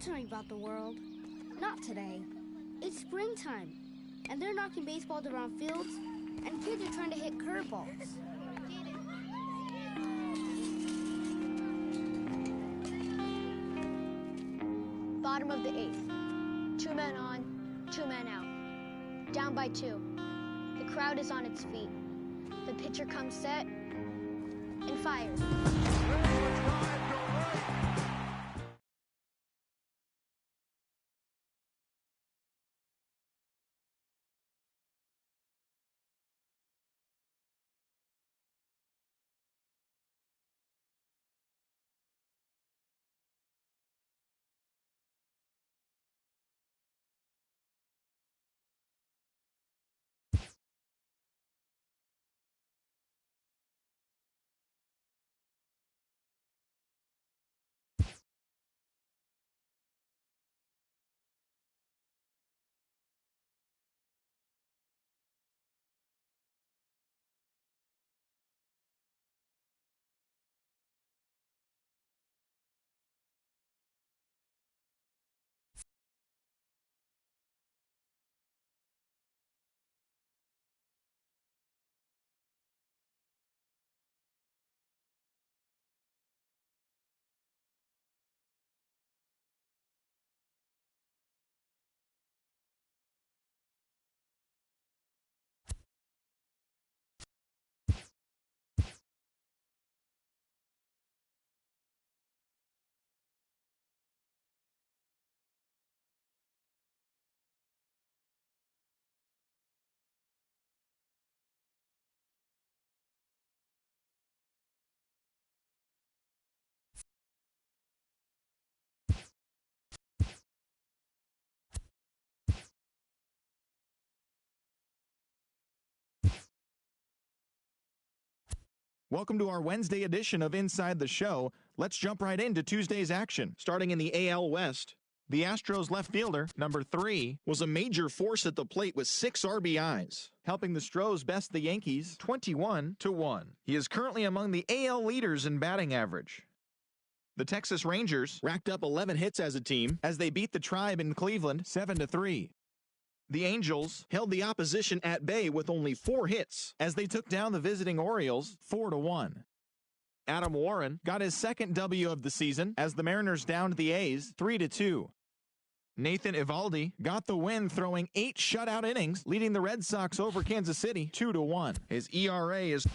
tell me about the world. Not today. It's springtime, and they're knocking baseballs around fields, and kids are trying to hit curveballs. Bottom of the 8th. 2 men on, 2 men out. Down by 2. The crowd is on its feet. The pitcher comes set and fires. Welcome to our Wednesday edition of Inside the Show. Let's jump right into Tuesday's action. Starting in the AL West, the Astros left fielder, number 3, was a major force at the plate with 6 RBIs, helping the Stros best the Yankees 21-1. He is currently among the AL leaders in batting average. The Texas Rangers racked up 11 hits as a team as they beat the Tribe in Cleveland 7-3. The Angels held the opposition at bay with only 4 hits as they took down the visiting Orioles 4-1. Adam Warren got his second W of the season as the Mariners downed the A's 3-2. Nathan Eovaldi got the win throwing 8 shutout innings, leading the Red Sox over Kansas City 2-1. His ERA is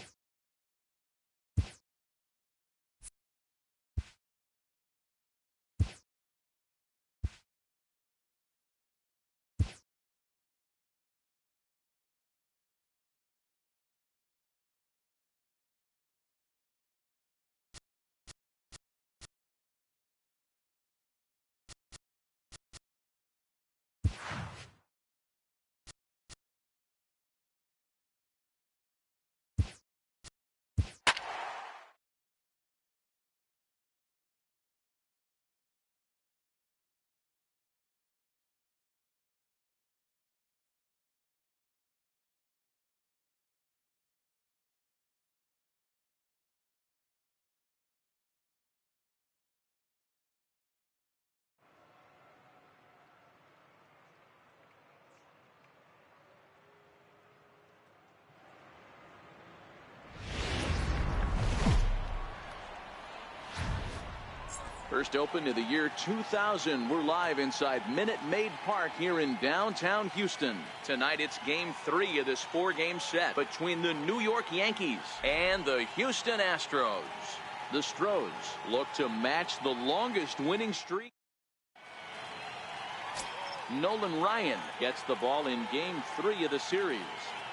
First open of the year 2000. We're live inside Minute Maid Park here in downtown Houston. Tonight it's game 3 of this 4-game set between the New York Yankees and the Houston Astros. The Stros look to match the longest winning streak. Nolan Ryan gets the ball in game 3 of the series.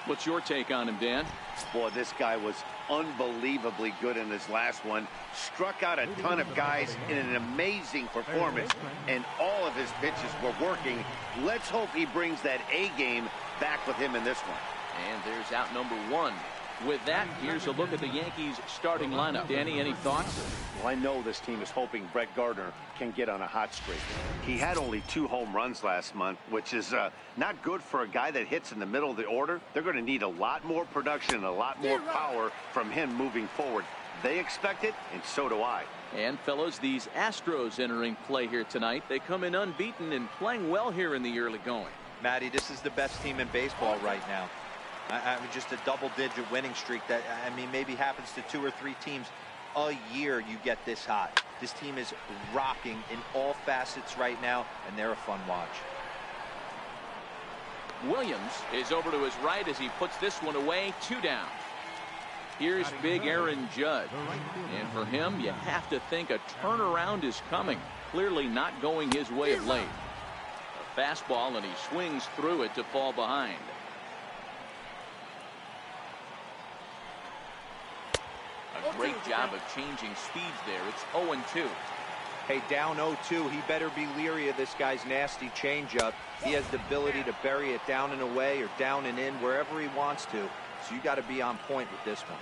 What's your take on him, Dan? Boy, this guy was unbelievably good in his last one. Struck out a ton of guys in an amazing performance, and all of his pitches were working. Let's hope he brings that A game back with him in this one. And there's out number 1. With that, here's a look at the Yankees' starting lineup. Danny, any thoughts? Well, I know this team is hoping Brett Gardner can get on a hot streak. He had only 2 home runs last month, which is not good for a guy that hits in the middle of the order. They're going to need a lot more production and a lot more power from him moving forward. They expect it, and so do I. And fellas, these Astros entering play here tonight. They come in unbeaten and playing well here in the early going. Matty, this is the best team in baseball right now. I mean, just a double-digit winning streak that, I mean, maybe happens to 2 or 3 teams a year. You get this hot. This team is rocking in all facets right now, and they're a fun watch. Williams is over to his right as he puts this one away. 2 down. Here's big Aaron Judge. And for him, you have to think a turnaround is coming. Clearly not going his way of late. A fastball, and he swings through it to fall behind. A great job of changing speeds there. It's 0-2. Hey, down 0-2, he better be leery of this guy's nasty changeup. He has the ability to bury it down and away or down and in wherever he wants to. So you got to be on point with this one.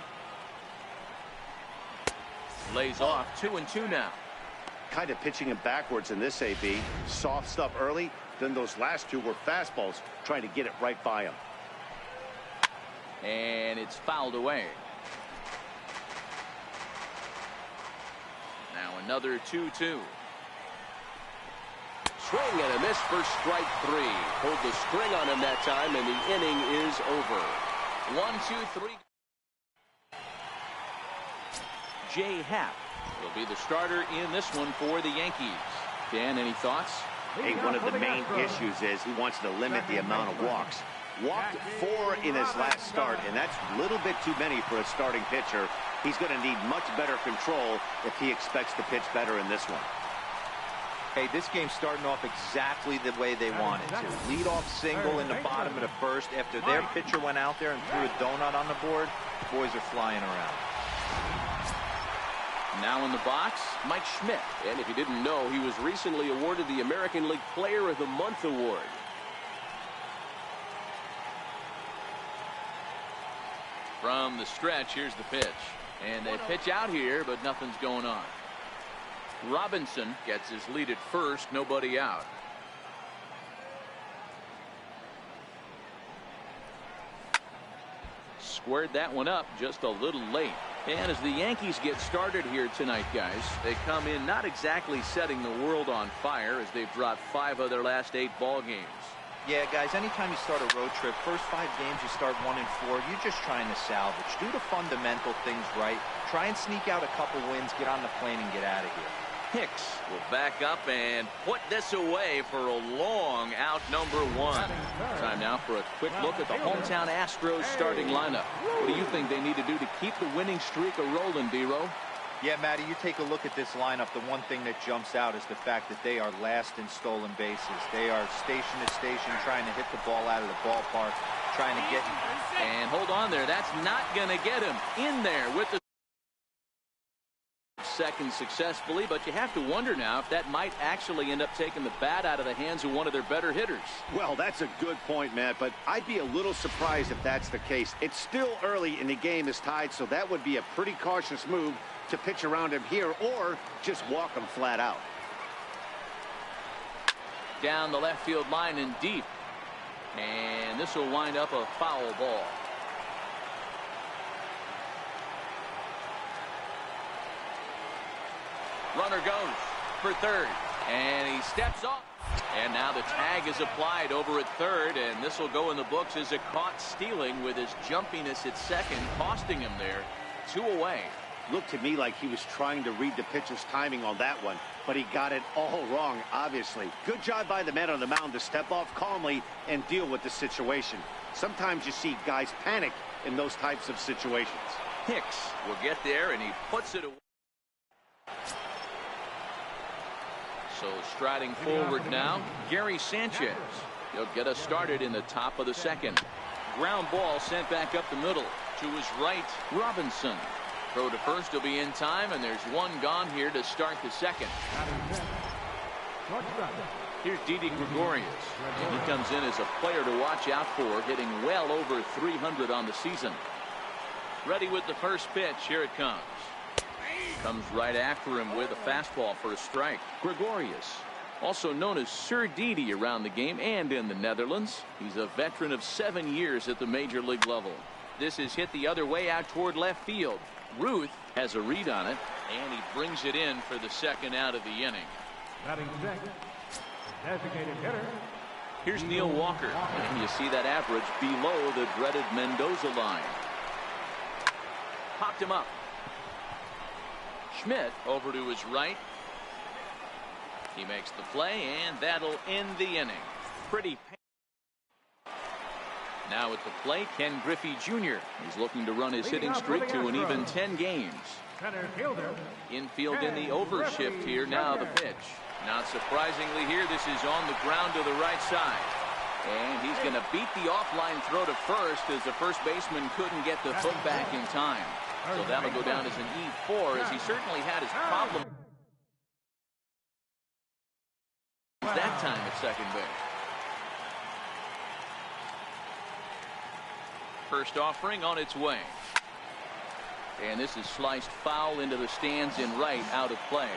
Lays off. 2-2 now. Kind of pitching him backwards in this AB. Soft stuff early, then those last 2 were fastballs, trying to get it right by him. And it's fouled away. Now another 2-2. Swing and a miss for strike 3. Pulled the string on him that time, and the inning is over. 1-2-3. Jay Happ will be the starter in this one for the Yankees. Dan, any thoughts? Hey, one of the main issues is he wants to limit the amount of walks. Walked 4 in his last start, and that's a little bit too many for a starting pitcher. He's going to need much better control if he expects to pitch better in this one. Hey, this game's starting off exactly the way they wanted to. Lead off single in the bottom of the first. After their pitcher went out there and threw a donut on the board, the boys are flying around. Now in the box, Mike Schmidt. And if you didn't know, he was recently awarded the American League Player of the Month award. From the stretch, here's the pitch. And they pitch out here, but nothing's going on. Robinson gets his lead at first, nobody out. Squared that one up just a little late. And as the Yankees get started here tonight, guys, they come in not exactly setting the world on fire as they've dropped 5 of their last 8 ball games. Yeah, guys, anytime you start a road trip, first 5 games you start 1-4, you're just trying to salvage. Do the fundamental things right. Try and sneak out a couple wins, get on the plane, and get out of here. Hicks will back up and put this away for a long out, number 1. Time now for a quick look at the hometown Astros starting lineup. What do you think they need to do to keep the winning streak a-rolling, D-Row? Yeah, Matty, you take a look at this lineup. The one thing that jumps out is the fact that they are last in stolen bases. They are station to station trying to hit the ball out of the ballpark, trying to get... And hold on there. That's not going to get him in there with the second successfully, but you have to wonder now if that might actually end up taking the bat out of the hands of one of their better hitters. Well, that's a good point, Matt, but I'd be a little surprised if that's the case. It's still early and the game is tied, so that would be a pretty cautious move to pitch around him here or just walk him flat out. Down the left field line and deep, and this will wind up a foul ball. Runner goes for third, and he steps off. And now the tag is applied over at third, and this will go in the books as a caught stealing with his jumpiness at second, costing him there. 2 away. Looked to me like he was trying to read the pitcher's timing on that one, but he got it all wrong, obviously. Good job by the man on the mound to step off calmly and deal with the situation. Sometimes you see guys panic in those types of situations. Hicks will get there, and he puts it away. So striding forward now, Gary Sanchez. He'll get us started in the top of the second. Ground ball sent back up the middle. To his right, Robinson. Throw to first will be in time, and there's one gone here to start the second. Here's Didi Gregorius. And he comes in as a player to watch out for, hitting well over 300 on the season. Ready with the first pitch. Here it comes. Comes right after him with a fastball for a strike. Gregorius, also known as Sir Didi around the game and in the Netherlands. He's a veteran of 7 years at the major league level. This is hit the other way out toward left field. Ruth has a read on it, and he brings it in for the second out of the inning. Batting sixth, designated hitter. Here's Neil Walker, and you see that average below the dreaded Mendoza line. Popped him up. Schmidt over to his right. He makes the play, and that'll end the inning. Pretty. Now at the plate, Ken Griffey Jr. He's looking to run his hitting streak to an even 10 games. Center fielder. Infield in the overshift here. Now the pitch. Not surprisingly here, this is on the ground to the right side. And he's going to beat the offline throw to first as the first baseman couldn't get the foot back in time. So that'll go down as an E4 as he certainly had his problem that time at second base. First offering on its way. And this is sliced foul into the stands in right, out of play.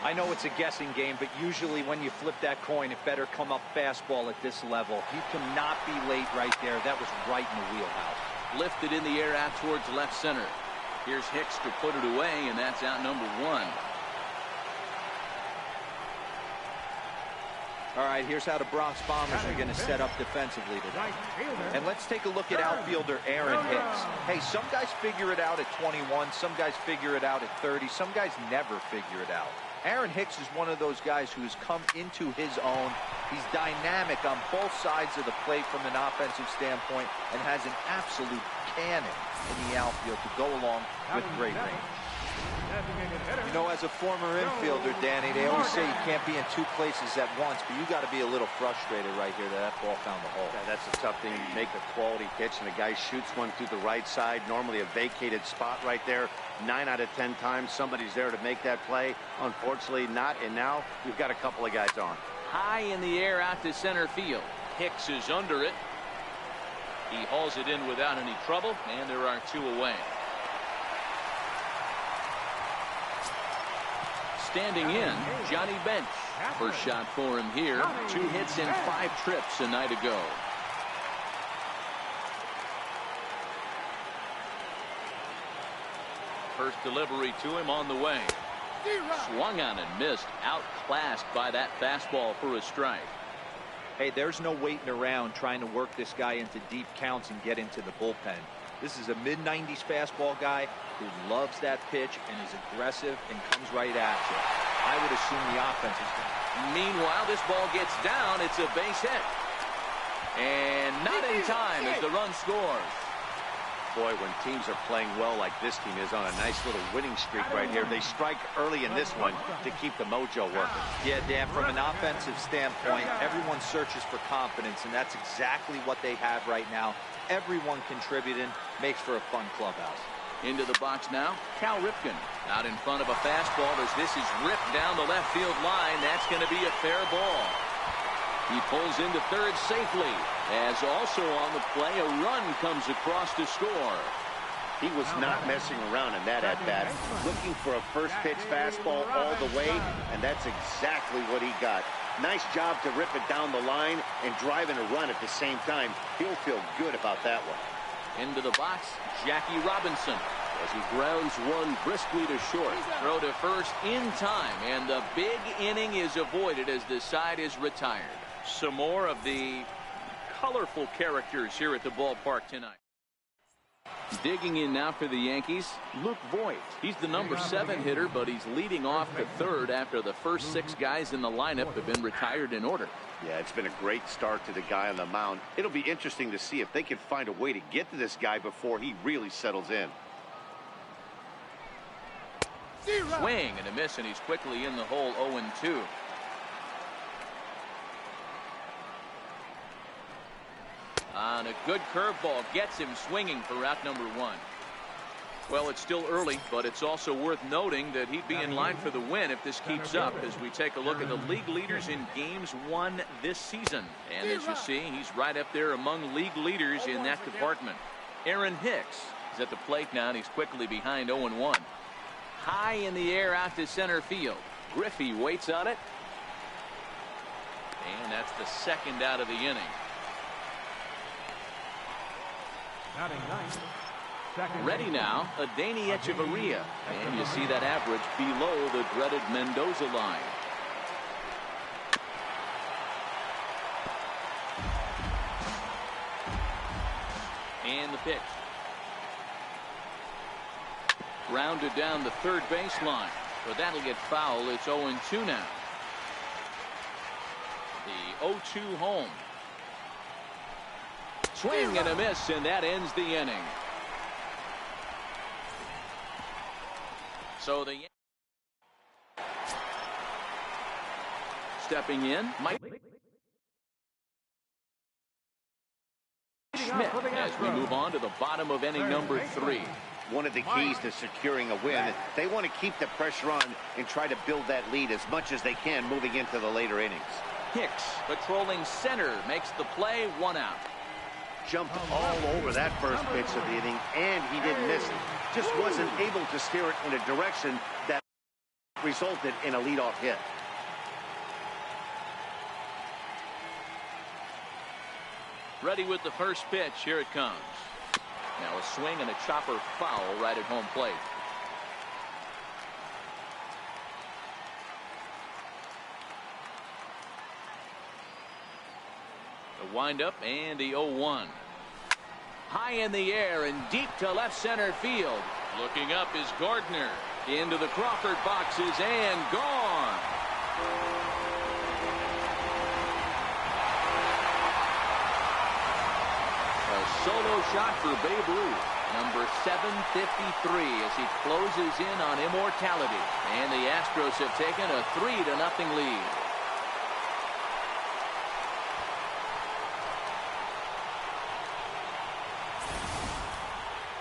I know it's a guessing game, but usually when you flip that coin, it better come up fastball at this level. You cannot be late right there. That was right in the wheelhouse. Lifted in the air out towards left center. Here's Hicks to put it away, and that's out number one. All right, here's how the Bronx Bombers are going to set up defensively today. And let's take a look at outfielder Aaron Hicks. Hey, some guys figure it out at 21. Some guys figure it out at 30. Some guys never figure it out. Aaron Hicks is one of those guys who's come into his own. He's dynamic on both sides of the plate from an offensive standpoint and has an absolute cannon in the outfield to go along with great range. You know, as a former infielder, Danny, they always say you can't be in two places at once, but you got to be a little frustrated right here that ball found the hole. Yeah, that's a tough thing. You make a quality pitch, and the guy shoots one through the right side, normally a vacated spot right there. 9 out of 10 times, somebody's there to make that play. Unfortunately, not, and now we've got a couple of guys on. High in the air out to center field. Hicks is under it. He hauls it in without any trouble, and there are two away. Standing in, Johnny Bench. First shot for him here. 2 hits and 5 trips a night ago. First delivery to him on the way. Swung on and missed. Outclassed by that fastball for a strike. Hey, there's no waiting around trying to work this guy into deep counts and get into the bullpen. This is a mid-90s fastball guy who loves that pitch and is aggressive and comes right at you. I would assume the offense is going to. Meanwhile, this ball gets down. It's a base hit. And not in time as the run scores. Boy, when teams are playing well like this team is on a nice little winning streak right here, they strike early in this one to keep the mojo working. Yeah, Dan, from an offensive standpoint, everyone searches for confidence, and that's exactly what they have right now. Everyone contributing makes for a fun clubhouse. Into the box now, Cal Ripken. Out in front of a fastball as this is ripped down the left field line. That's going to be a fair ball. He pulls into third safely. As also on the play, a run comes across to score. He was not messing around in that at-bat. Looking for a first-pitch fastball all the way, and that's exactly what he got. Nice job to rip it down the line and driving a run at the same time. He'll feel good about that one. Into the box, Jackie Robinson. As he grounds one briskly to short. Throw to first in time, and the big inning is avoided as the side is retired. Some more of the colorful characters here at the ballpark tonight. Digging in now for the Yankees, Luke Voigt. He's the number 7 hitter, but he's leading off to third after the first 6 guys in the lineup have been retired in order. Yeah, it's been a great start to the guy on the mound. It'll be interesting to see if they can find a way to get to this guy before he really settles in. Swing and a miss, and he's quickly in the hole. 0-2. On a good curveball, gets him swinging for out number 1. Well, it's still early, but it's also worth noting that he'd be in line for the win if this keeps up as we take a look at the league leaders in games won this season. And as you see, he's right up there among league leaders in that department. Aaron Hicks is at the plate now, and he's quickly behind 0-1. High in the air out to center field. Griffey waits on it. And that's the second out of the inning. Batting ninth. Second Ready base. now, Adani Echeverria. And you see that average below the dreaded Mendoza line. And the pitch. Grounded down the third baseline. But that'll get foul. It's 0-2 now. The 0-2 home. Swing and a miss, and that ends the inning. So the stepping in, Mike Schmidt as we move on to the bottom of inning number 3. One of the keys to securing a win, they want to keep the pressure on and try to build that lead as much as they can moving into the later innings. Hicks patrolling center makes the play, 1 out. Jumped all over that first pitch of the inning, and he didn't miss it. Just wasn't able to steer it in a direction that resulted in a leadoff hit. Ready with the first pitch. Here it comes. Now a swing and a chopper foul right at home plate. The windup and the 0-1. High in the air and deep to left center field. Looking up is Gardner. Into the Crawford boxes and gone. A solo shot for Babe Ruth. Number 753 as he closes in on immortality. And the Astros have taken a 3-0 lead.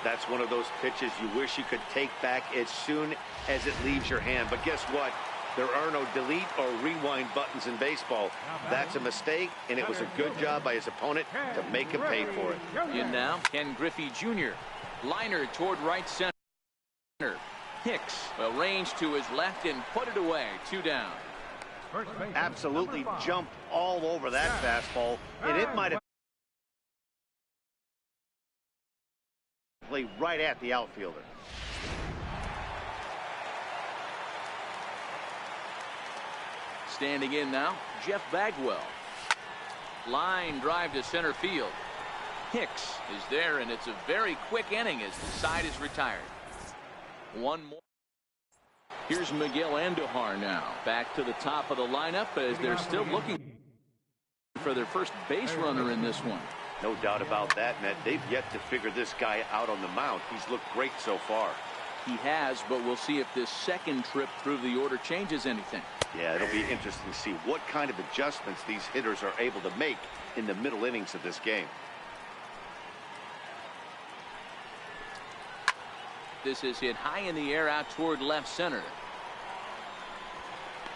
That's one of those pitches you wish you could take back as soon as it leaves your hand. But guess what? There are no delete or rewind buttons in baseball. That's a mistake, and it was a good job by his opponent to make him pay for it. In now, Ken Griffey Jr. Liner toward right center. Hicks will range to his left and put it away. 2 down. Absolutely jumped all over that fastball, and it might have played right at the outfielder. Standing in now, Jeff Bagwell. Line drive to center field. Hicks is there, and it's a very quick inning as the side is retired. One more. Here's Miguel Andujar now. Back to the top of the lineup as they're still looking for their first base runner in this one. No doubt about that, Matt. They've yet to figure this guy out on the mound. He's looked great so far. He has, but we'll see if this second trip through the order changes anything. Yeah, it'll be interesting to see what kind of adjustments these hitters are able to make in the middle innings of this game. This is hit high in the air out toward left center.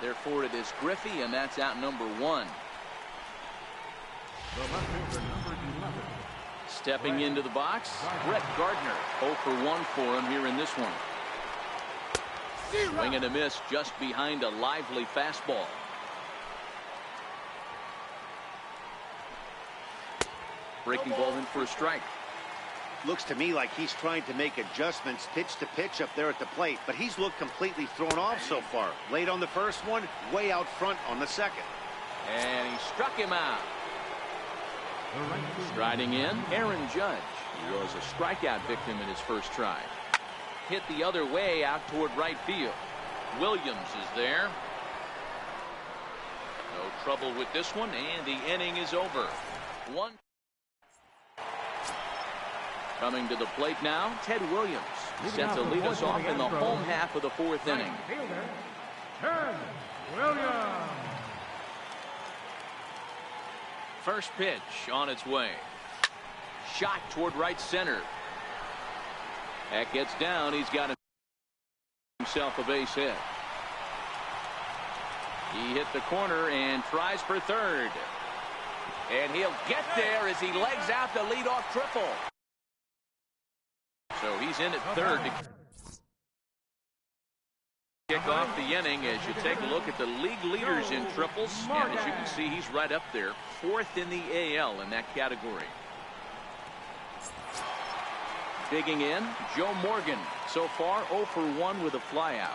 Therefore, it is Griffey, and that's out number 1. Stepping into the box, Brett Gardner. 0 for 1 for him here in this one. Swing and a miss just behind a lively fastball. Breaking ball in for a strike. Looks to me like he's trying to make adjustments pitch to pitch up there at the plate, but he's looked completely thrown off so far. Late on the first one, way out front on the second. And he struck him out. Striding in, Aaron Judge. He was a strikeout victim in his first try. Hit the other way out toward right field. Williams is there. No trouble with this one, and the inning is over. 1. Coming to the plate now, Ted Williams. Set to lead us off in the home half of the 4th inning. Ted Williams. First pitch on its way. Shot toward right center. That gets down. He's got himself a base hit. He hit the corner and tries for third. And he'll get there as he legs out the leadoff triple. So he's in at third to kick off the inning as you take a look at the league leaders in triples. And as you can see, he's right up there, 4th in the AL in that category. Digging in, Joe Morgan. So far, 0 for 1 with a flyout.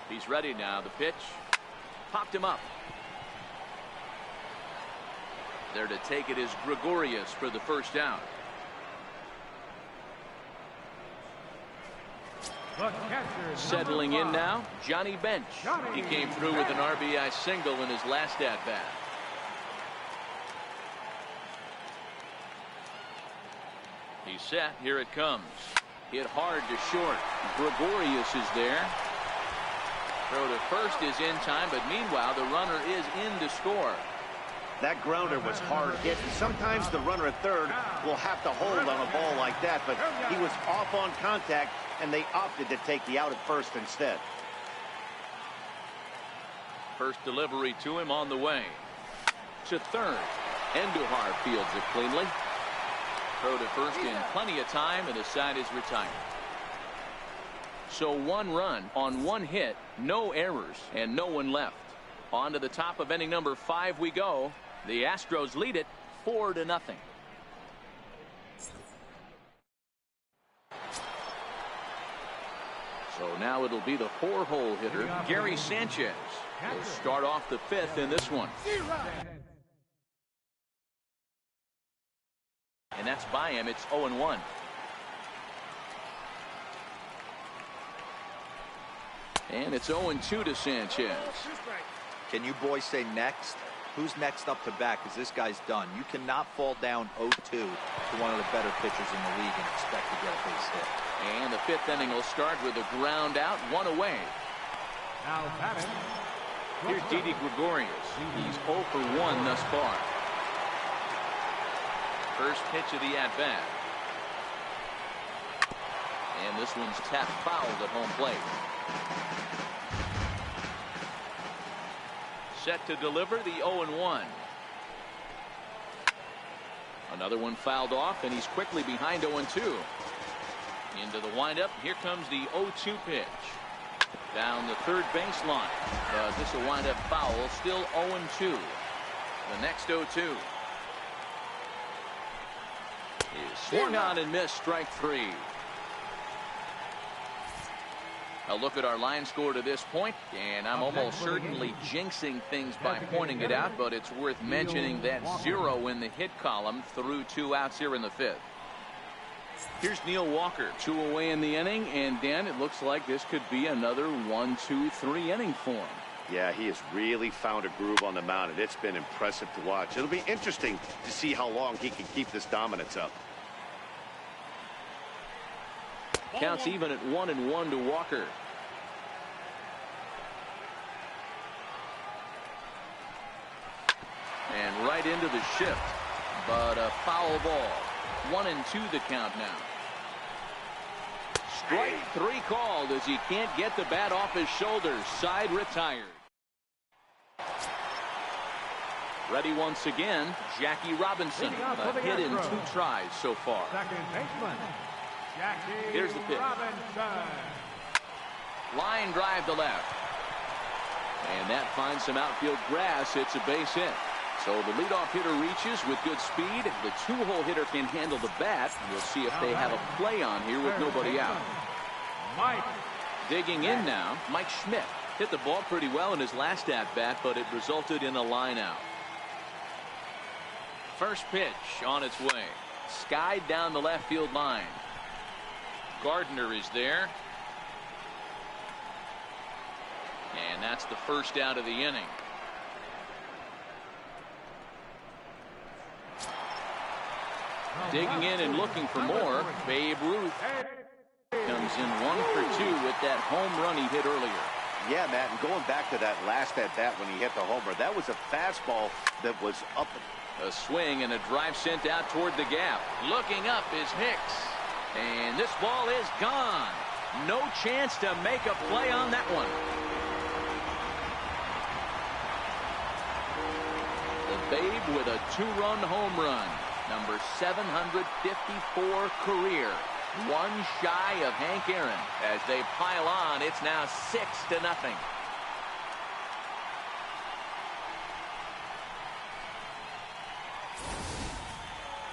He's ready now. The pitch. Popped him up. There to take it is Gregorius for the first down. Settling in now, Johnny Bench. He came through with an RBI single in his last at-bat. He's set. Here it comes. Hit hard to short. Gregorius is there. Throw to first is in time, but meanwhile the runner is in to score. That grounder was hard hit, and sometimes the runner at third will have to hold on a ball like that, but he was off on contact, and they opted to take the out at first instead. First delivery to him on the way. To third. Endujar fields it cleanly. Throw to first in plenty of time, and the side is retired. So 1 run on 1 hit, no errors, and no one left. On to the top of inning number 5 we go. The Astros lead it 4-0. So now it'll be the 4-hole hitter, Gary Sanchez. He'll start off the 5th in this one. And that's by him. It's 0-1. And it's 0-2 to Sanchez. Can you boys say next? Who's next up to bat? Because this guy's done. You cannot fall down 0-2 to one of the better pitchers in the league and expect to get a base hit. And the 5th inning will start with a ground out, 1 away. Now Madden. Here's Didi Gregorius. He's 0 for 1 thus far. First pitch of the at-bat. And this one's tapped fouled at home plate. Set to deliver the 0-1. Another one fouled off, and he's quickly behind 0-2. Into the windup. Here comes the 0-2 pitch. Down the third baseline. This will wind up foul. Still 0-2. The next 0-2. Is swung on and missed. Strike 3. A look at our line score to this point, and I'm almost certainly jinxing things by pointing it out, but it's worth mentioning that 0 in the hit column through 2 outs here in the 5th. Here's Neil Walker, 2 away in the inning, and Dan, it looks like this could be another 1-2-3 inning for him. Yeah, he has really found a groove on the mound, and it's been impressive to watch. It'll be interesting to see how long he can keep this dominance up. Counts even at 1-1 to Walker. And right into the shift, but a foul ball. 1-2 the count now. Strike 3 called as he can't get the bat off his shoulders. Side retired. Ready once again, Jackie Robinson. A hit in 2 tries so far. Second baseman. Here's the pitch. Line drive to left. And that finds some outfield grass. It's a base hit. So the leadoff hitter reaches with good speed. The 2-hole hitter can handle the bat. We'll see if they have a play on here with nobody out. Digging in now, Mike Schmidt. Hit the ball pretty well in his last at-bat, but it resulted in a line out. First pitch on its way. Skied down the left field line. Gardner is there. And that's the first out of the inning. Digging in and looking for more, Babe Ruth comes in 1 for 2 with that home run he hit earlier. Yeah, Matt, and going back to that last at-bat when he hit the homer, that was a fastball that was up. A swing and a drive sent out toward the gap. Looking up is Hicks. And this ball is gone. No chance to make a play on that one. The Babe with a 2-run home run. Number 754 career. 1 shy of Hank Aaron. As they pile on, it's now 6-0.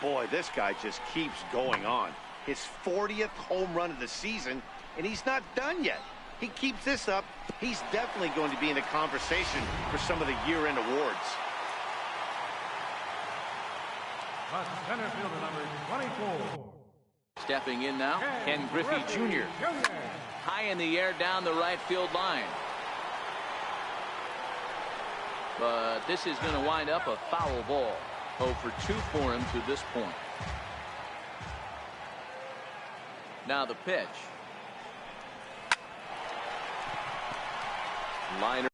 Boy, this guy just keeps going on. His 40th home run of the season, and he's not done yet. He keeps this up, he's definitely going to be in the conversation for some of the year-end awards. Center fielder number 24. Stepping in now, Ken Griffey Jr. High in the air down the right field line. But this is going to wind up a foul ball. 0 for 2 for him to this point. Now the pitch. Liner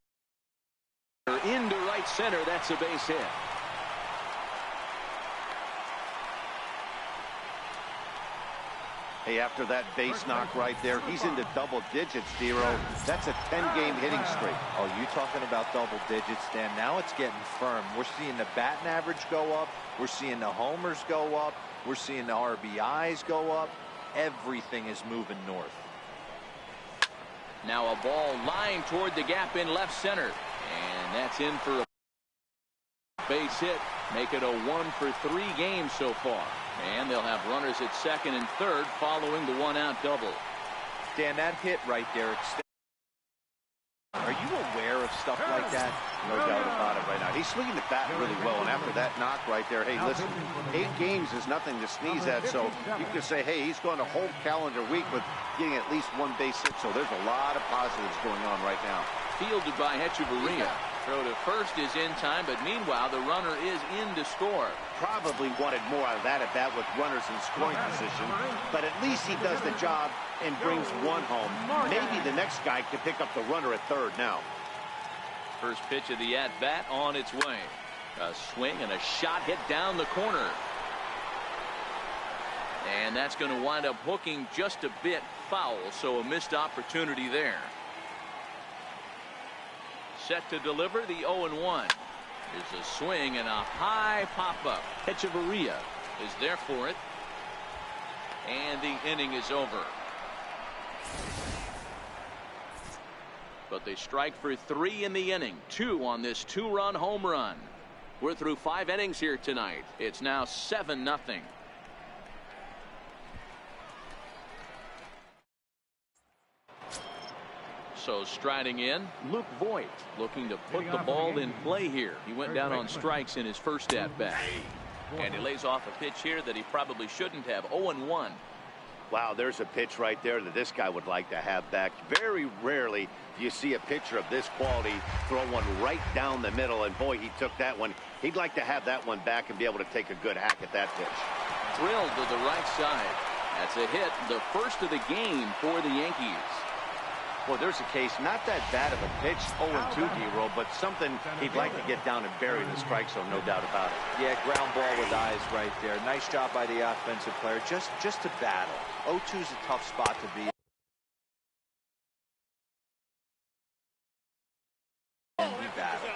into right center. That's a base hit. Hey, after that base knock right there, he's into double digits, Dero. That's a 10-game hitting streak. Oh, you talking about double digits, Dan? Now it's getting firm. We're seeing the batting average go up. We're seeing the homers go up. We're seeing the RBIs go up. Everything is moving north. Now a ball lined toward the gap in left center. And that's in for a base hit. Make it a 1 for 3 game so far. And they'll have runners at second and third following the 1-out double. Dan, that hit right there. Are you aware of stuff like that? No doubt about it right now. He's swinging the bat really well, and after that knock right there, hey, listen, 8 games is nothing to sneeze at, so you can say, hey, he's gone a whole calendar week with getting at least 1 base hit, so there's a lot of positives going on right now. Fielded by Hechavarria. Throw to first is in time, but meanwhile, the runner is in to score. Probably wanted more out of that at bat with runners in scoring position, but at least he does the job and brings 1 home. Maybe the next guy can pick up the runner at third now. First pitch of the at-bat on its way. A swing and a shot hit down the corner. And that's going to wind up hooking just a bit foul, so a missed opportunity there. Set to deliver the 0-1. Here's a swing and a high pop-up. Hechavarria is there for it. And the inning is over. But they strike for 3 in the inning. 2 on this 2-run home run. We're through 5 innings here tonight. It's now 7-0. So striding in, Luke Voigt looking to put the ball in play here. He went down on strikes in his first at-bat. And he lays off a pitch here that he probably shouldn't have. 0-1. Wow, there's a pitch right there that this guy would like to have back. Very rarely do you see a pitcher of this quality throw one right down the middle, and boy, he took that one. He'd like to have that one back and be able to take a good hack at that pitch. Drilled to the right side. That's a hit, the first of the game for the Yankees. Well, there's a case, not that bad of a pitch, 0-2, D-Roll, but something he'd like to get down and bury the strike zone, no doubt about it. Yeah, ground ball with eyes right there. Nice job by the offensive player, just to battle. 0-2 is a tough spot to be in. And he battled.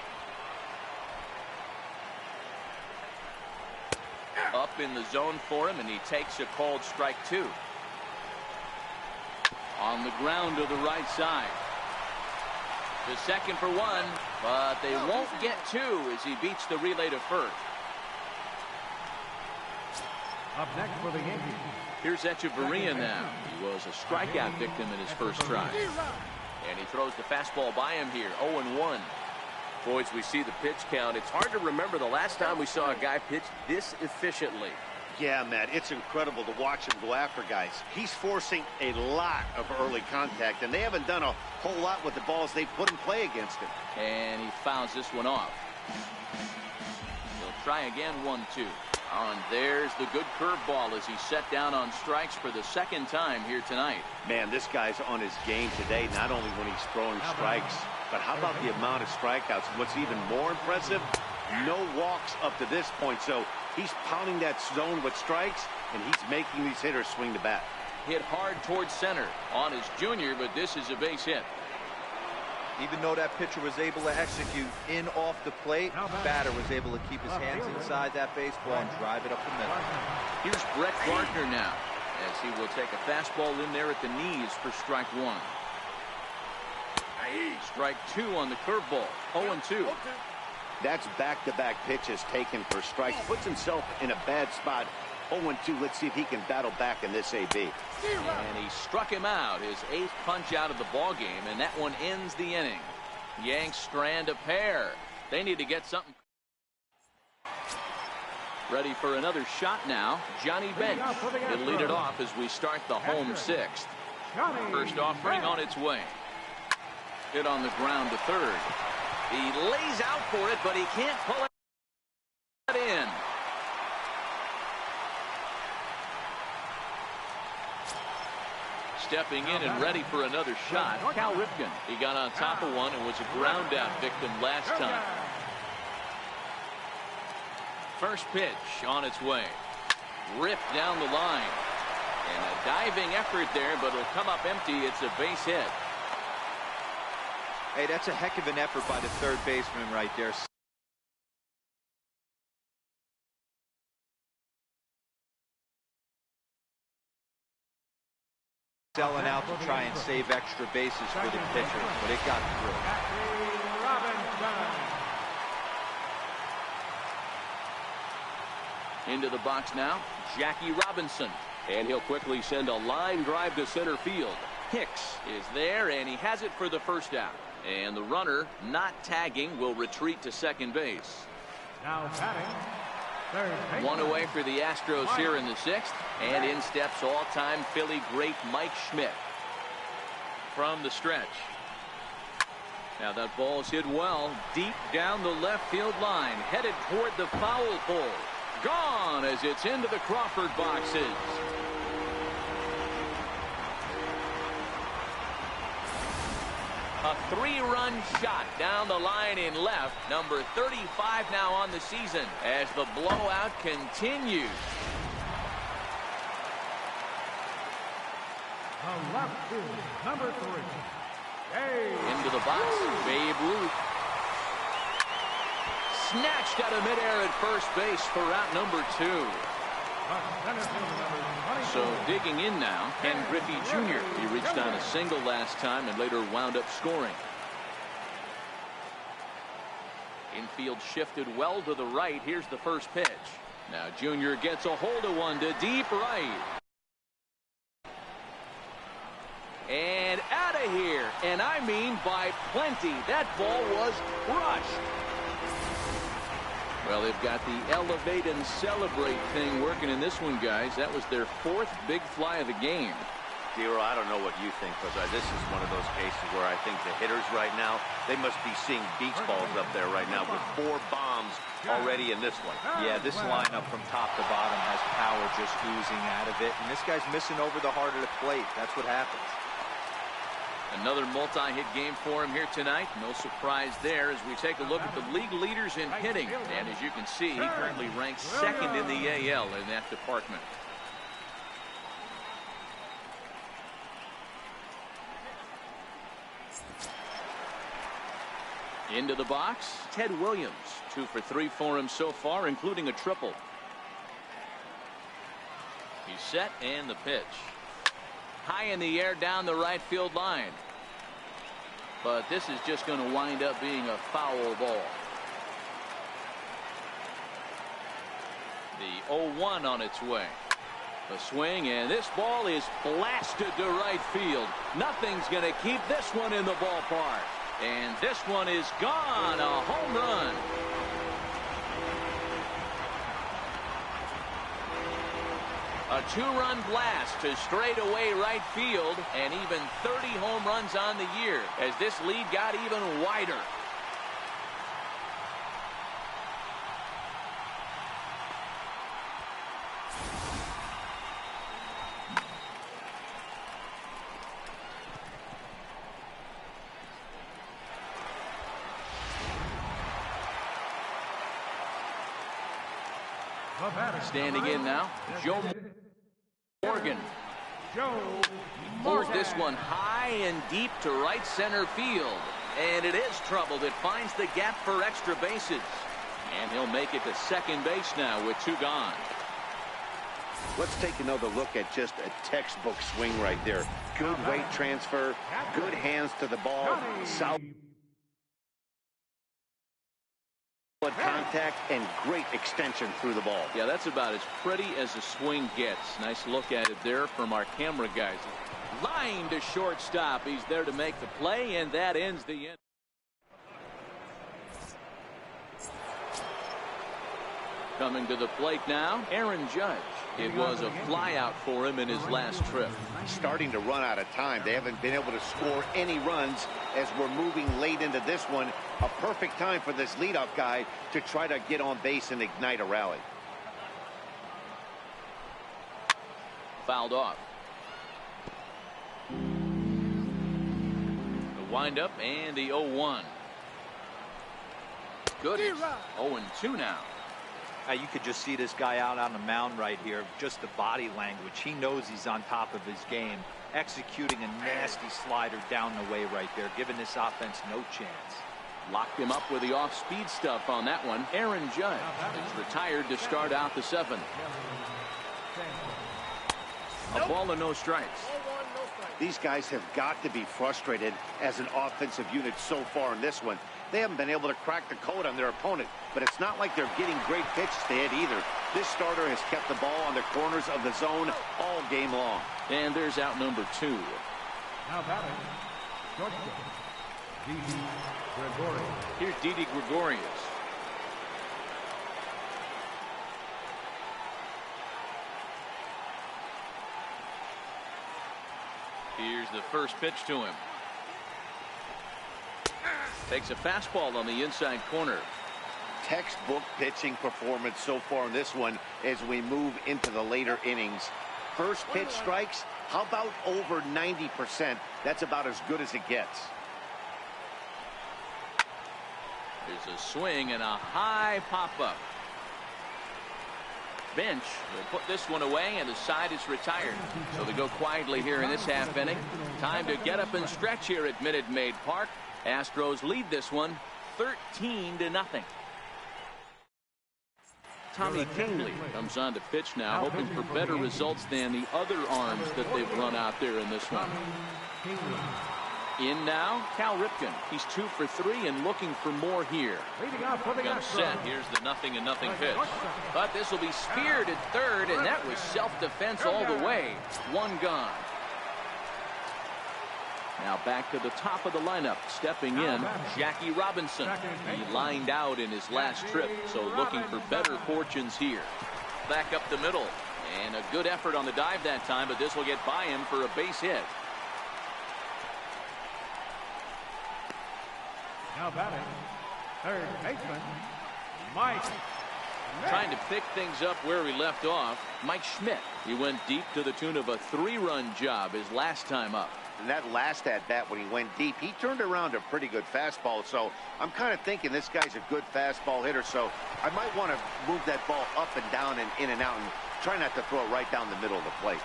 Up in the zone for him, and he takes a called strike 2. On the ground to the right side. The second for 1, but they won't get 2 as he beats the relay to first. Up next for the Yankees. Here's Hechavarria now. He was a strikeout victim in his first try. And he throws the fastball by him here. 0-1. Boys, we see the pitch count. It's hard to remember the last time we saw a guy pitch this efficiently. Yeah, Matt, it's incredible to watch him go after guys. He's forcing a lot of early contact, and they haven't done a whole lot with the balls they've put in play against him. And he fouls this one off. He'll try again, 1-2. And there's the good curveball as he's set down on strikes for the second time here tonight. Man, this guy's on his game today, not only when he's throwing strikes, but how about the amount of strikeouts? What's even more impressive, no walks up to this point, so he's pounding that zone with strikes, and he's making these hitters swing the bat. Hit hard towards center on his junior, but this is a base hit. Even though that pitcher was able to execute in off the plate, batter was able to keep his hands inside that baseball and drive it up the middle. Here's Brett Gardner now, as he will take a fastball in there at the knees for strike 1. Strike 2 on the curveball. 0-2. That's back-to-back pitches taken for strikes. Puts himself in a bad spot. 0-2. Let's see if he can battle back in this AB. And he struck him out, his 8th punch out of the ball game, and that one ends the inning. Yanks strand a pair. They need to get something. Ready for another shot now. Johnny Bench. He'll lead it off as we start the home 6th. First offering on its way. Hit on the ground to third. He lays out for it, but he can't pull it in. Stepping in and ready for another shot, Cal Ripken. He got on top of one and was a ground out victim last time. First pitch on its way. Ripped down the line. And a diving effort there, but it'll come up empty. It's a base hit. Hey, that's a heck of an effort by the third baseman right there. Selling out to try and save extra bases for the pitcher, but it got through. Into the box now, Jackie Robinson. And he'll quickly send a line drive to center field. Hicks is there, and he has it for the first out. And the runner, not tagging, will retreat to second base. Now batting, third base. One away for the Astros here in the 6th. And in steps all-time Philly great Mike Schmidt. From the stretch. Now that ball's hit well, deep down the left field line, headed toward the foul pole. Gone as it's into the Crawford boxes. A 3-run shot down the line in left. Number 35 now on the season as the blowout continues. The left field, number 3. Into the box, Babe Ruth. Snatched out of midair at first base for route number 2. So digging in now, Ken Griffey Jr. He reached on a single last time and later wound up scoring. Infield shifted well to the right. Here's the first pitch. Now Jr. gets a hold of one to deep right. And out of here. And I mean by plenty. That ball was crushed. Well, they've got the elevate and celebrate thing working in this one, guys. That was their 4th big fly of the game. Dero, I don't know what you think, because this is one of those cases where I think the hitters right now, they must be seeing beach balls up there right now with 4 bombs already in this one. Yeah, this lineup from top to bottom has power just oozing out of it. And this guy's missing over the heart of the plate. That's what happens. Another multi-hit game for him here tonight. No surprise there as we take a look at the league leaders in hitting. And as you can see, he currently ranks 2nd in the AL in that department. Into the box, Ted Williams. 2 for 3 for him so far, including a triple. He's set, and the pitch. High in the air down the right field line. But this is just going to wind up being a foul ball. The 0-1 on its way. The swing, and this ball is blasted to right field. Nothing's going to keep this one in the ballpark. And this one is gone. A home run. A 2-run blast to straightaway right field, and even 30 home runs on the year as this lead got even wider. Standing in now, Joe Morgan. Pulls this one high and deep to right center field. And it is troubled. It finds the gap for extra bases. And he'll make it to second base now with 2 gone. Let's take another look at just a textbook swing right there. Good weight transfer, good hands to the ball, solid Contact and great extension through the ball. Yeah, that's about as pretty as a swing gets. Nice look at it there from our camera guys. Line to shortstop. He's there to make the play, and that ends the inning. Coming to the plate now, Aaron Judge. It was a flyout for him in his last trip. Starting to run out of time. They haven't been able to score any runs as we're moving late into this one. A perfect time for this leadoff guy to try to get on base and ignite a rally. Fouled off. The windup and the 0-1. Good. 0-2 now. You could just see this guy out on the mound right here. Just the body language. He knows he's on top of his game. Executing a nasty slider down the way right there, giving this offense no chance. Locked him up with the off-speed stuff on that one. Aaron Judge is retired to start out the 7th. A ball and no strikes. These guys have got to be frustrated as an offensive unit so far in this one. They haven't been able to crack the code on their opponent, but it's not like they're getting great pitches to hit either. This starter has kept the ball on the corners of the zone all game long. And there's out number 2. Now batting, shortstop, Didi Gregorius. Here's Didi Gregorius. Here's the first pitch to him. Takes a fastball on the inside corner. Textbook pitching performance so far in this one as we move into the later innings. First pitch strikes, how about over 90%? That's about as good as it gets. There's a swing and a high pop-up. Bench will put this one away, and the side is retired. So they go quietly here in this half inning. Time to get up and stretch here at Minute Maid Park. Astros lead this one 13-0. Tommy Kingley comes on to pitch now, hoping for better results than the other arms that they've run out there in this one. In now, Cal Ripken. He's 2 for 3 and looking for more here. Got set. Here's the 0-0 pitch. But this will be speared at third, and that was self-defense all the way. 1 gone. Now back to the top of the lineup. Stepping in, Jackie Robinson. He lined out in his last trip, so looking for better fortunes here. Back up the middle. And a good effort on the dive that time, but this will get by him for a base hit. Now batting, third baseman, Mike. Trying to pick things up where he left off, Mike Schmidt. He went deep to the tune of a 3-run job his last time up. And that last at-bat when he went deep, he turned around a pretty good fastball. So I'm kind of thinking this guy's a good fastball hitter. So I might want to move that ball up and down and in and out and try not to throw it right down the middle of the plate.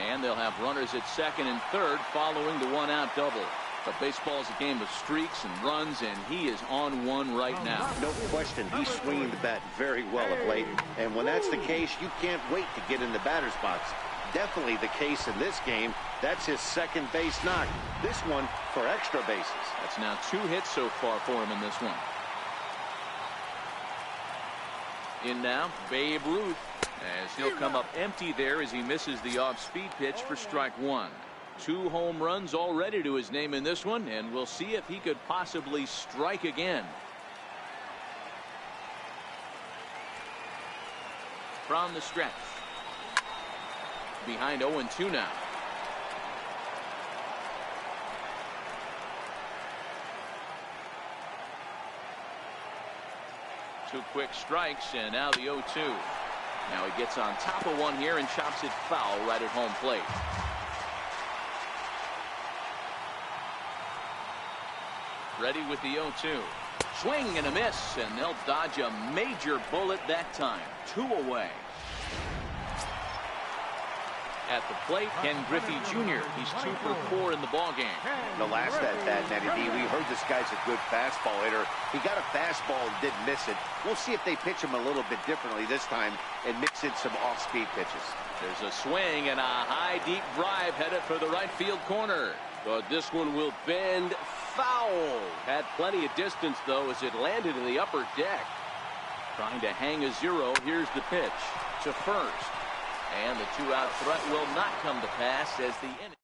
And they'll have runners at second and third following the 1-out double. But baseball's a game of streaks and runs, and he is on one right now. No question, he's swinging the bat very well of late. And when that's the case, you can't wait to get in the batter's box. Definitely the case in this game. That's his second base knock. This one for extra bases. That's now 2 hits so far for him in this one. In now, Babe Ruth, as he'll come up empty there as he misses the off-speed pitch for strike 1. 2 home runs already to his name in this one, and we'll see if he could possibly strike again. From the stretch. Behind 0-2 now. Two quick strikes, and now the 0-2. Now he gets on top of one here and chops it foul right at home plate. Ready with the 0-2. Swing and a miss, and they'll dodge a major bullet that time. 2 away. At the plate, Ken Griffey Jr. He's 2 for 4 in the ballgame. The last at-bat, Matty D, we heard this guy's a good fastball hitter. He got a fastball and didn't miss it. We'll see if they pitch him a little bit differently this time and mix in some off-speed pitches. There's a swing and a high, deep drive headed for the right field corner. But this one will bend Foul. Had plenty of distance, though, as it landed in the upper deck. Trying to hang a zero. Here's the pitch to first. And the two-out threat will not come to pass as the inning.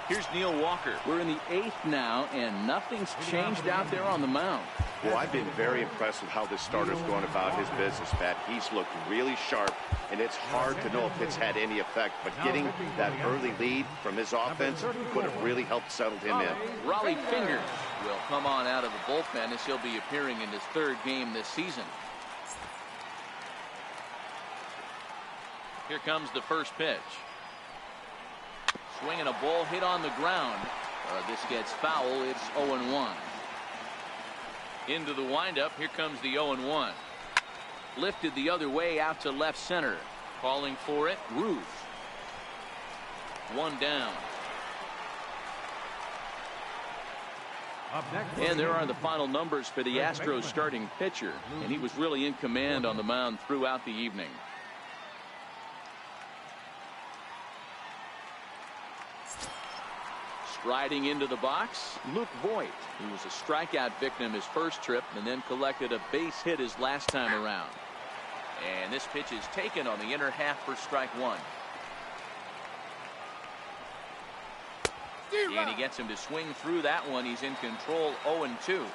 Here's Neil Walker. We're in the 8th now, and nothing's changed out there on the mound. Well, I've been very impressed with how this starter's going about his business, Pat. He's looked really sharp, and it's hard to know if it's had any effect. But getting that early lead from his offense could have really helped settle him in. Raleigh Fingers will come on out of the bullpen as he'll be appearing in his 3rd game this season. Here comes the first pitch. Swinging a ball hit on the ground. This gets foul. It's 0-1. Into the windup. Here comes the 0-1. Lifted the other way out to left center. Calling for it, Ruth. 1 down. And there are the final numbers for the Astros starting pitcher. And he was really in command on the mound throughout the evening. Riding into the box, Luke Voigt. He was a strikeout victim his first trip and then collected a base hit his last time around. And this pitch is taken on the inner half for strike 1. And he gets him to swing through that one. He's in control. 0-2.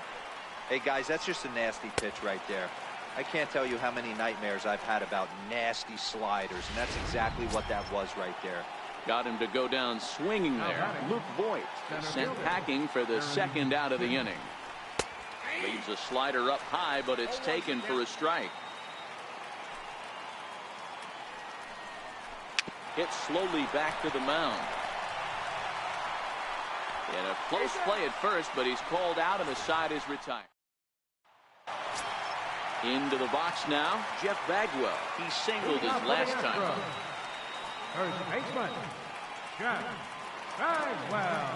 Hey guys, that's just a nasty pitch right there. I can't tell you how many nightmares I've had about nasty sliders, and that's exactly what that was right there. Got him to go down swinging there. Luke Voigt sent packing for the 2nd out of the inning. Leaves a slider up high, but it's taken for a strike. Hit slowly back to the mound. In a close play at first, but he's called out and the side is retired. Into the box now, Jeff Bagwell. He singled his last time up. First baseman, Jeff Bagwell.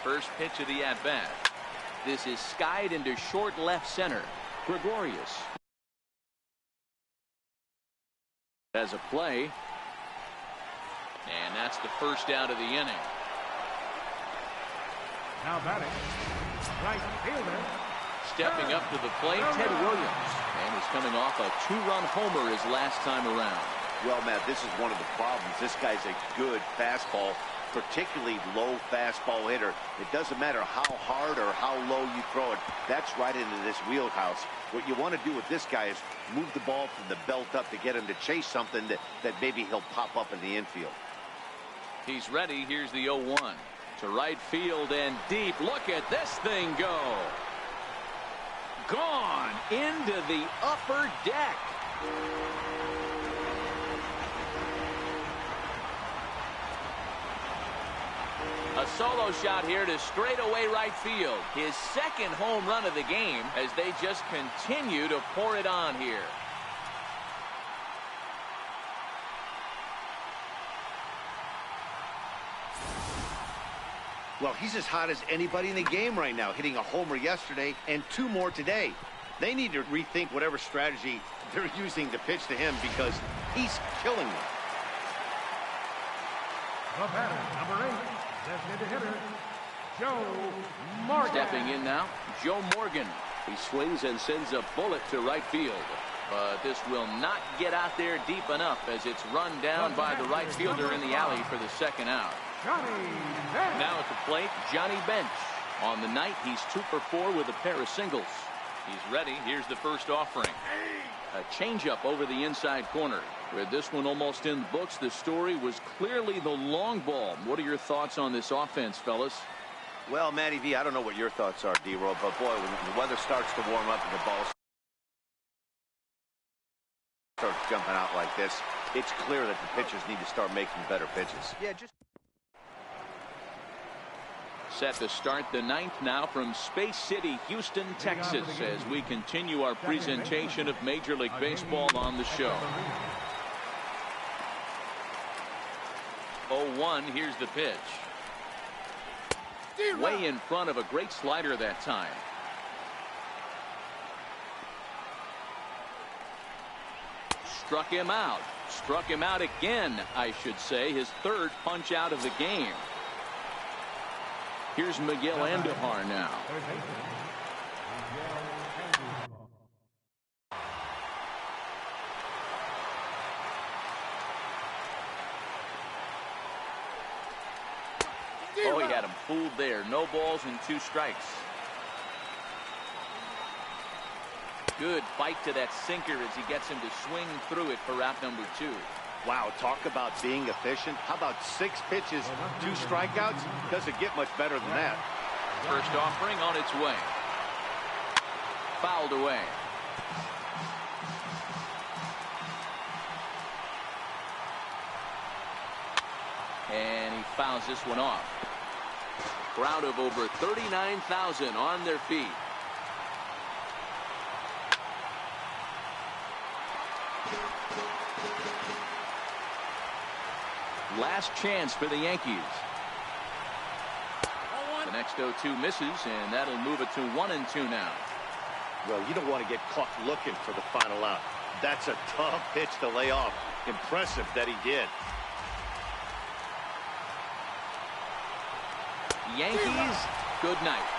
First pitch of the at-bat. This is skied into short left center. Gregorius has a play. And that's the first out of the inning. Now batting, right fielder. Stepping up to the plate, Ted Williams. And he's coming off a 2-run homer his last time around. Well, Matt, this is one of the problems. This guy's a good fastball, particularly low fastball hitter. It doesn't matter how hard or how low you throw it. That's right into this wheelhouse. What you want to do with this guy is move the ball from the belt up to get him to chase something that maybe he'll pop up in the infield. He's ready. Here's the 0-1. To right field and deep. Look at this thing go. Gone into the upper deck. A solo shot here to straightaway right field. His 2nd home run of the game as they just continue to pour it on here. Well, he's as hot as anybody in the game right now, hitting a homer yesterday and 2 more today. They need to rethink whatever strategy they're using to pitch to him because he's killing them. The batter, number 8, designated hitter, Joe Morgan. Stepping in now, Joe Morgan. He swings and sends a bullet to right field. But this will not get out there deep enough as it's run down by the right fielder in the alley for the 2nd out. Now at the plate, Johnny Bench. On the night, he's 2 for 4 with a pair of singles. He's ready. Here's the first offering. A changeup over the inside corner. With this one almost in the books, the story was clearly the long ball. What are your thoughts on this offense, fellas? Well, Matty V, I don't know what your thoughts are, D-Roll, but boy, when the weather starts to warm up and the ball starts jumping out like this, it's clear that the pitchers need to start making better pitches. Yeah, just set to start the 9th now from Space City, Houston, Texas, as we continue our presentation of Major League Baseball on the show. 0-1, here's the pitch. Way in front of a great slider that time. Struck him out. Struck him out again, I should say. His 3rd punch out of the game. Here's Miguel Andujar now. Oh, he had him fooled there. No balls and 2 strikes. Good fight to that sinker as he gets him to swing through it for out number 2. Wow, talk about being efficient. How about 6 pitches, 2 strikeouts? Doesn't get much better than that. First offering on its way. Fouled away. And he fouls this one off. Crowd of over 39,000 on their feet. Last chance for the Yankees. The next 0-2 misses, and that'll move it to 1-2 now. Well, you don't want to get caught looking for the final out. That's a tough pitch to lay off. Impressive that he did. Yankees, good night.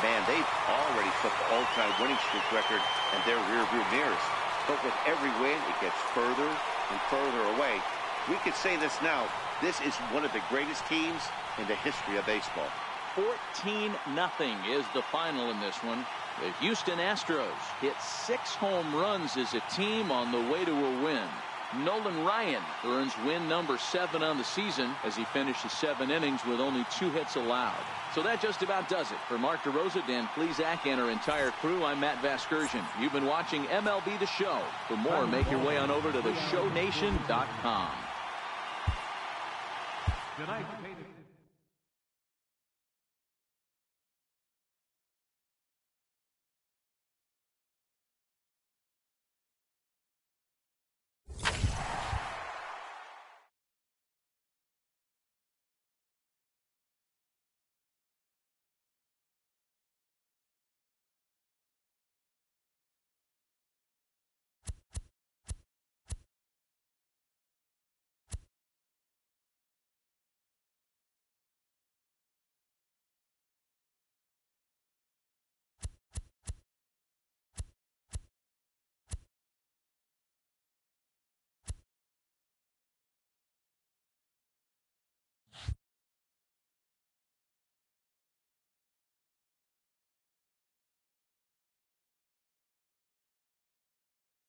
Man, they've already put the all-time winning streak record in their rearview mirrors. But with every win, it gets further and further away. We could say this now. This is one of the greatest teams in the history of baseball. 14-0 is the final in this one. The Houston Astros hit 6 home runs as a team on the way to a win. Nolan Ryan earns win number 7 on the season as he finishes 7 innings with only 2 hits allowed. So that just about does it. For Mark DeRosa, Dan Plesac, and our entire crew, I'm Matt Vasgersian. You've been watching MLB The Show. For more, make your way on over to theshownation.com. Tonight.